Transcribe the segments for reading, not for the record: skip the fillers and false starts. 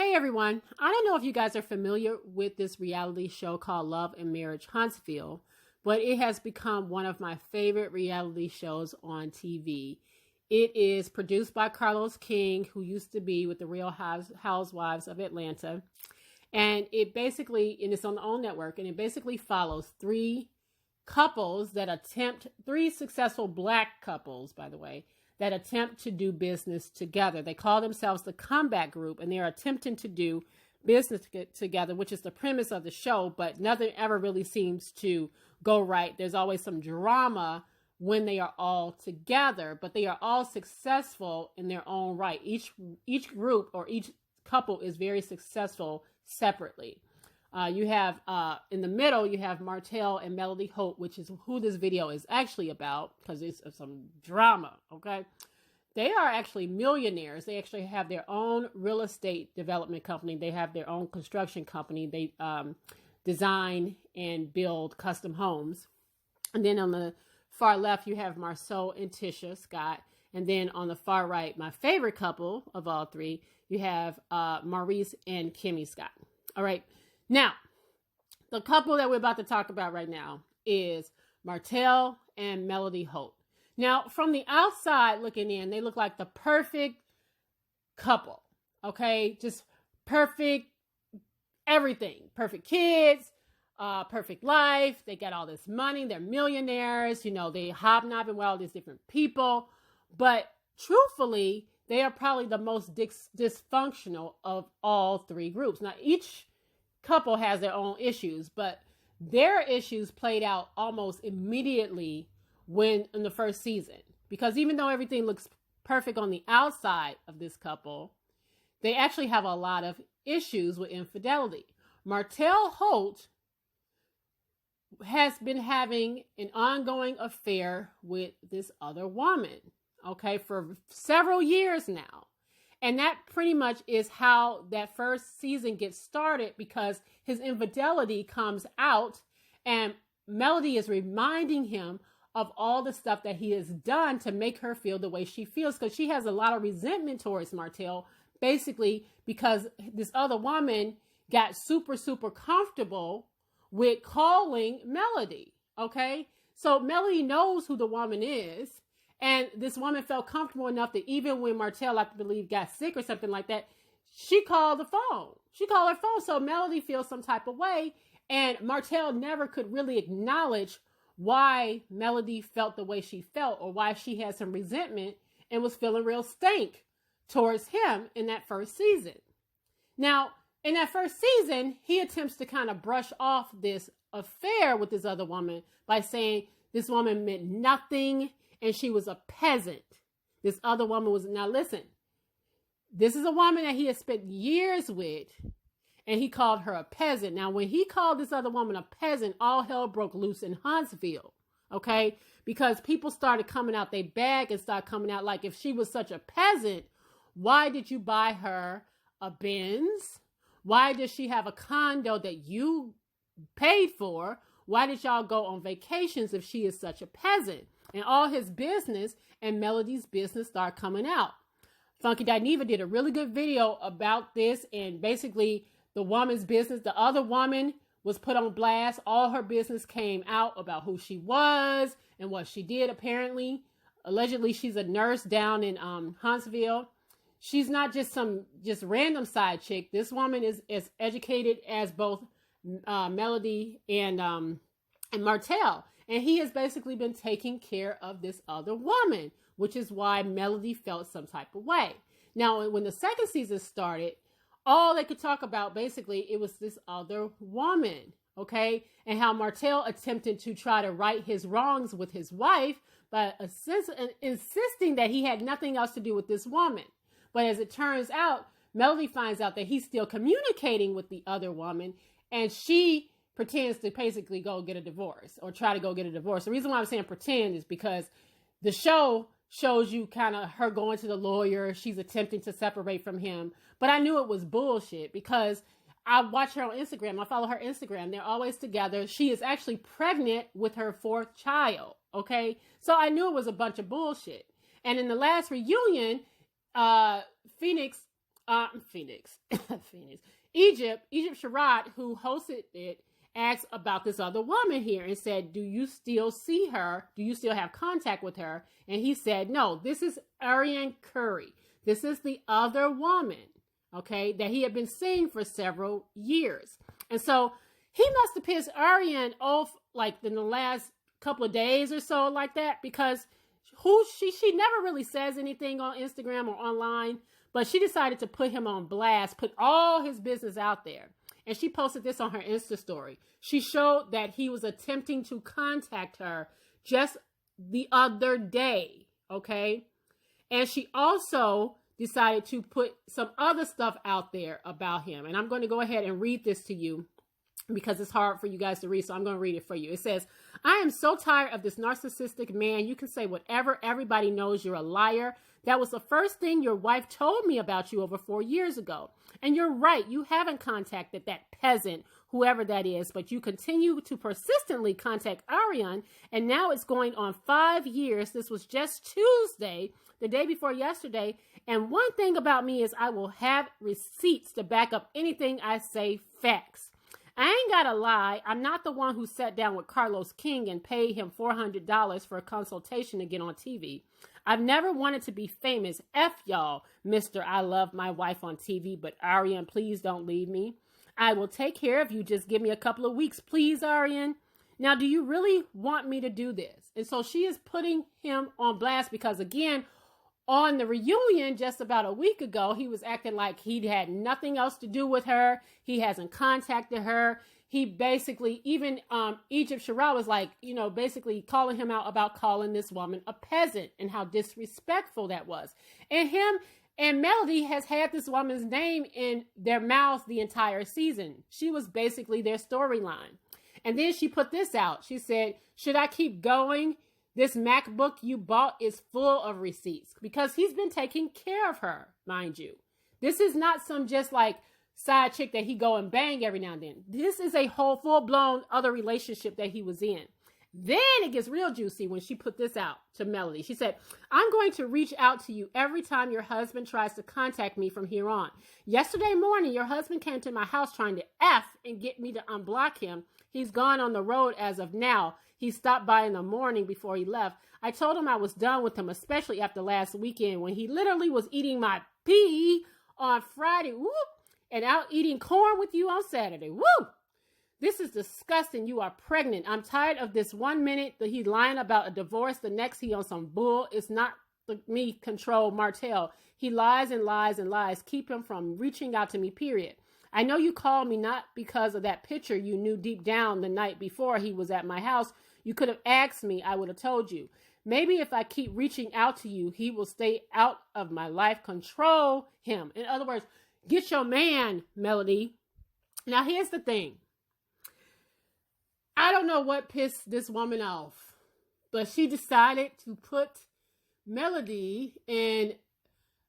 Hey everyone, I don't know if you guys are familiar with this reality show called Love and Marriage Huntsville, but it has become one of my favorite reality shows on TV. It is produced by Carlos King, who used to be with the Real Housewives of Atlanta. And it's on the OWN network, and it basically follows three successful black couples, by the way, that attempt to do business together. They call themselves the Comeback Group, and they're attempting to do business together, which is the premise of the show, but nothing ever really seems to go right. There's always some drama when they are all together, but they are all successful in their own right. Each group or each couple is very successful separately. You have in the middle, you have Martell and Melody Holt, which is who this video is actually about, because it's some drama, okay? They are actually millionaires. They actually have their own real estate development company. They have their own construction company. They design and build custom homes. And then on the far left, you have Marceau and Tisha Scott. And then on the far right, my favorite couple of all three, you have Maurice and Kimmy Scott. All right. Now, the couple that we're about to talk about right now is Martell and Melody Holt. Now, from the outside looking in, they look like the perfect couple, okay? Just perfect everything. Perfect kids, perfect life. They got all this money. They're millionaires. You know, they hobnobbing with all these different people. But truthfully, they are probably the most dysfunctional of all three groups. Now, each couple has their own issues, but their issues played out almost immediately in the first season, because even though everything looks perfect on the outside of this couple, they actually have a lot of issues with infidelity. Martell Holt has been having an ongoing affair with this other woman, okay, for several years now. And that pretty much is how that first season gets started, because his infidelity comes out and Melody is reminding him of all the stuff that he has done to make her feel the way she feels, because she has a lot of resentment towards Martell, basically because this other woman got super, super comfortable with calling Melody, okay? So Melody knows who the woman is. And this woman felt comfortable enough that even when Martell, I believe, got sick or something like that, she called the phone. She called her phone. So Melody feels some type of way. And Martell never could really acknowledge why Melody felt the way she felt, or why she had some resentment and was feeling real stank towards him in that first season. Now, in that first season, he attempts to kind of brush off this affair with this other woman by saying this woman meant nothing and she was a peasant. This other woman was, now listen, this is a woman that he has spent years with, and he called her a peasant. Now, when he called this other woman a peasant, all hell broke loose in Huntsville, okay? Because people started coming out their bag and started coming out like, if she was such a peasant, why did you buy her a Benz? Why does she have a condo that you paid for? Why did y'all go on vacations if she is such a peasant? And all his business and Melody's business start coming out. Funky Dineva did a really good video about this, and basically the woman's business, the other woman was put on blast. All her business came out about who she was and what she did, apparently. Allegedly, she's a nurse down in Huntsville. She's not just some random side chick. This woman is as educated as both Melody and Martell. And he has basically been taking care of this other woman, which is why Melody felt some type of way. Now, when the second season started, all they could talk about, basically, it was this other woman, okay? And how Martell attempted to try to right his wrongs with his wife by insisting that he had nothing else to do with this woman. But as it turns out, Melody finds out that he's still communicating with the other woman, and she pretends to basically go get a divorce, or try to go get a divorce. The reason why I'm saying pretend is because the show shows you kind of her going to the lawyer. She's attempting to separate from him. But I knew it was bullshit, because I watch her on Instagram. I follow her Instagram. They're always together. She is actually pregnant with her fourth child. Okay. So I knew it was a bunch of bullshit. And in the last reunion, Phoenix Phoenix, Phoenix, Egypt Sherrod, who hosted it, asked about this other woman here and said, do you still see her? Do you still have contact with her? And he said, no, this is Ariane Curry. This is the other woman, okay, that he had been seeing for several years. And so he must have pissed Ariane off like in the last couple of days or so like that, because she never really says anything on Instagram or online, but she decided to put him on blast, put all his business out there. And she posted this on her Insta story. She showed that he was attempting to contact her just the other day, okay? And she also decided to put some other stuff out there about him. And I'm going to go ahead and read this to you because it's hard for you guys to read, so I'm going to read it for you. It says, I am so tired of this narcissistic man. You can say whatever. Everybody knows you're a liar. That was the first thing your wife told me about you over 4 years ago. And you're right. You haven't contacted that peasant, whoever that is, but you continue to persistently contact Ariane. And now it's going on 5 years. This was just Tuesday, the day before yesterday. And one thing about me is I will have receipts to back up anything I say, facts. I ain't gotta lie. I'm not the one who sat down with Carlos King and paid him $400 for a consultation to get on TV. I've never wanted to be famous. F y'all, Mr. I love my wife on TV, but Ariane, please don't leave me. I will take care of you. Just give me a couple of weeks, please, Ariane. Now, do you really want me to do this? And so she is putting him on blast because, again, on the reunion just about a week ago, he was acting like he'd had nothing else to do with her. He hasn't contacted her. He basically, even Egypt Sherrod was like, basically calling him out about calling this woman a peasant and how disrespectful that was. And him and Melody has had this woman's name in their mouths the entire season. She was basically their storyline. And then she put this out. She said, should I keep going? This MacBook you bought is full of receipts, because he's been taking care of her, mind you. This is not some just like side chick that he go and bang every now and then. This is a whole full-blown other relationship that he was in. Then it gets real juicy when she put this out to Melody. She said, I'm going to reach out to you every time your husband tries to contact me from here on. Yesterday morning, your husband came to my house trying to F and get me to unblock him. He's gone on the road as of now. He stopped by in the morning before he left. I told him I was done with him, especially after last weekend when he literally was eating my pee on Friday. Whoop. And out eating corn with you on Saturday. Woo! This is disgusting. You are pregnant. I'm tired of this 1 minute that he's lying about a divorce. The next he on some bull. It's not me control Martell. He lies and lies and lies. Keep him from reaching out to me, period. I know you called me not because of that picture you knew deep down the night before he was at my house. You could have asked me. I would have told you. Maybe if I keep reaching out to you, he will stay out of my life. Control him. In other words, get your man, Melody. Now, here's the thing. I don't know what pissed this woman off, but she decided to put Melody and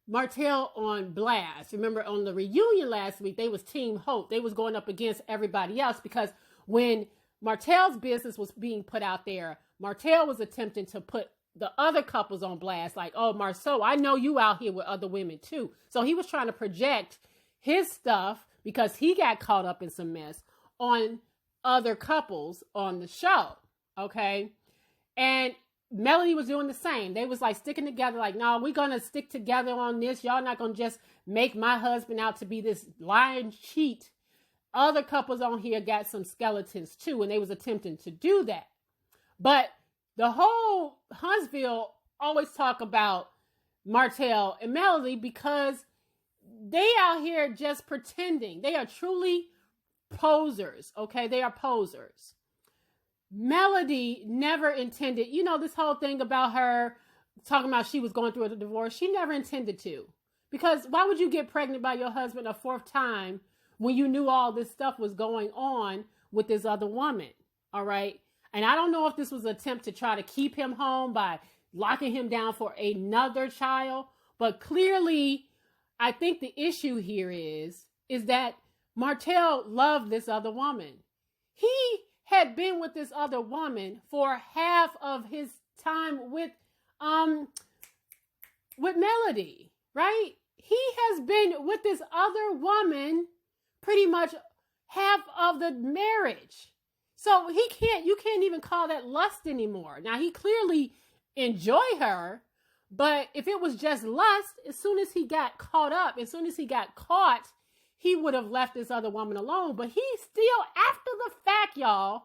Martell on blast. Remember, on the reunion last week, they was Team Holt. They was going up against everybody else because when Martell's business was being put out there, Martell was attempting to put the other couples on blast, like, oh, Marceau, I know you out here with other women too. So he was trying to project his stuff because he got caught up in some mess on other couples on the show, okay? And Melody was doing the same. They was like sticking together, like, no, we're going to stick together on this. Y'all not going to just make my husband out to be this lying cheat. Other couples on here got some skeletons too, and they was attempting to do that. But the whole Huntsville always talk about Martell and Melody because they out here just pretending. They are truly posers, okay? They are posers. Melody never intended, this whole thing about her talking about she was going through a divorce. She never intended to. Because why would you get pregnant by your husband a fourth time when you knew all this stuff was going on with this other woman? All right. And I don't know if this was an attempt to try to keep him home by locking him down for another child. But clearly, I think the issue here is that Martell loved this other woman. He had been with this other woman for half of his time with Melody, right? he has been with this other woman pretty much half of the marriage. So you can't even call that lust anymore. Now, he clearly enjoyed her, but if it was just lust, as soon as he got caught up, as soon as he got caught, he would have left this other woman alone. But he still, after the fact, y'all,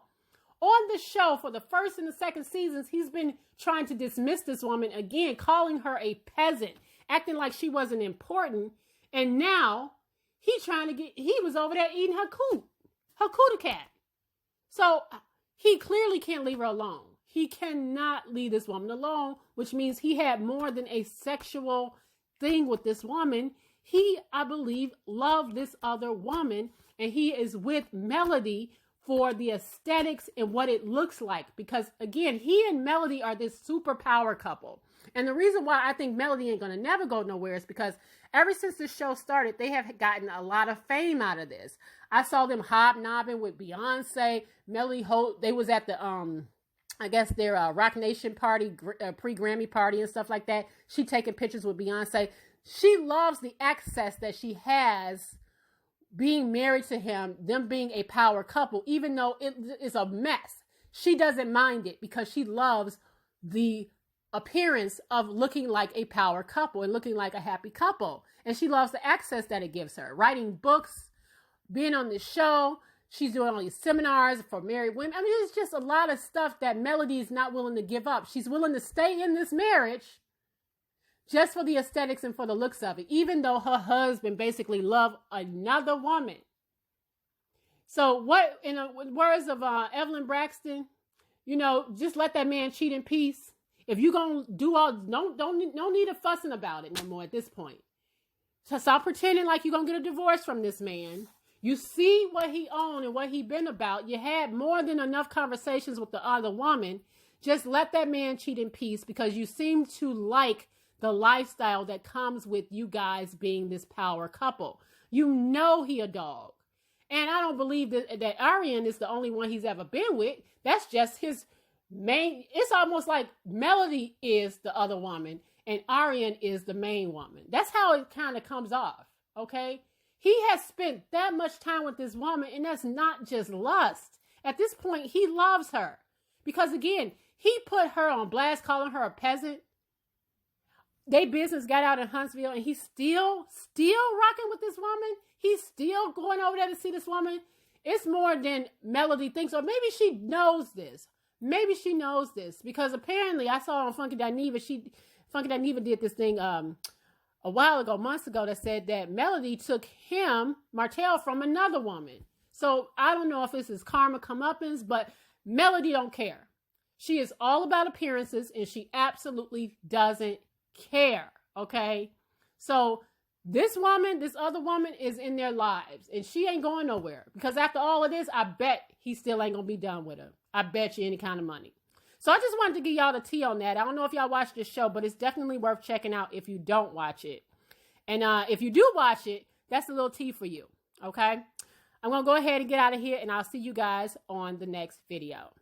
on the show for the first and the second seasons, he's been trying to dismiss this woman again, calling her a peasant, acting like she wasn't important. And now he was over there eating her cootie cat. So he clearly can't leave her alone. He cannot leave this woman alone, which means he had more than a sexual thing with this woman. He, I believe, loved this other woman, and he is with Melody for the aesthetics and what it looks like. Because, again, he and Melody are this superpower couple. And the reason why I think Melody ain't going to never go nowhere is because ever since the show started, they have gotten a lot of fame out of this. I saw them hobnobbing with Beyonce, Melody Holt. They was at the, I guess their Rock Nation party, pre-Grammy party and stuff like that. She taking pictures with Beyonce. She loves the access that she has being married to him, them being a power couple, even though it is a mess. She doesn't mind it because she loves the appearance of looking like a power couple and looking like a happy couple. And she loves the access that it gives her. Writing books, being on the show. She's doing all these seminars for married women. I mean, it's just a lot of stuff that Melody is not willing to give up. She's willing to stay in this marriage just for the aesthetics and for the looks of it, even though her husband basically loved another woman. So what, in the words of Evelyn Braxton, just let that man cheat in peace. If you're going to do all, no need of fussing about it no more at this point. So stop pretending like you're going to get a divorce from this man. You see what he owned and what he been about. You had more than enough conversations with the other woman. Just let that man cheat in peace because you seem to like the lifestyle that comes with you guys being this power couple. You know he a dog. And I don't believe that Arian is the only one he's ever been with. That's just his main. It's almost like Melody is the other woman and Arian is the main woman. That's how it kind of comes off, okay? He has spent that much time with this woman, and that's not just lust. At this point, he loves her. Because, again, he put her on blast, calling her a peasant. They business got out in Huntsville, and he's still rocking with this woman. He's still going over there to see this woman. It's more than Melody thinks, or maybe she knows this. Maybe she knows this, because apparently I saw on Funky Dineva, Funky Dineva did this thing a while ago, months ago, that said that Melody took him, Martell, from another woman. So I don't know if this is karma comeuppance, but Melody don't care. She is all about appearances, and she absolutely doesn't care, okay? So this other woman is in their lives, and she ain't going nowhere. Because after all of this, I bet he still ain't going to be done with her. I bet you any kind of money. So I just wanted to give y'all the tea on that. I don't know if y'all watch this show, but it's definitely worth checking out if you don't watch it. And if you do watch it, that's a little tea for you, okay? I'm going to go ahead and get out of here, and I'll see you guys on the next video.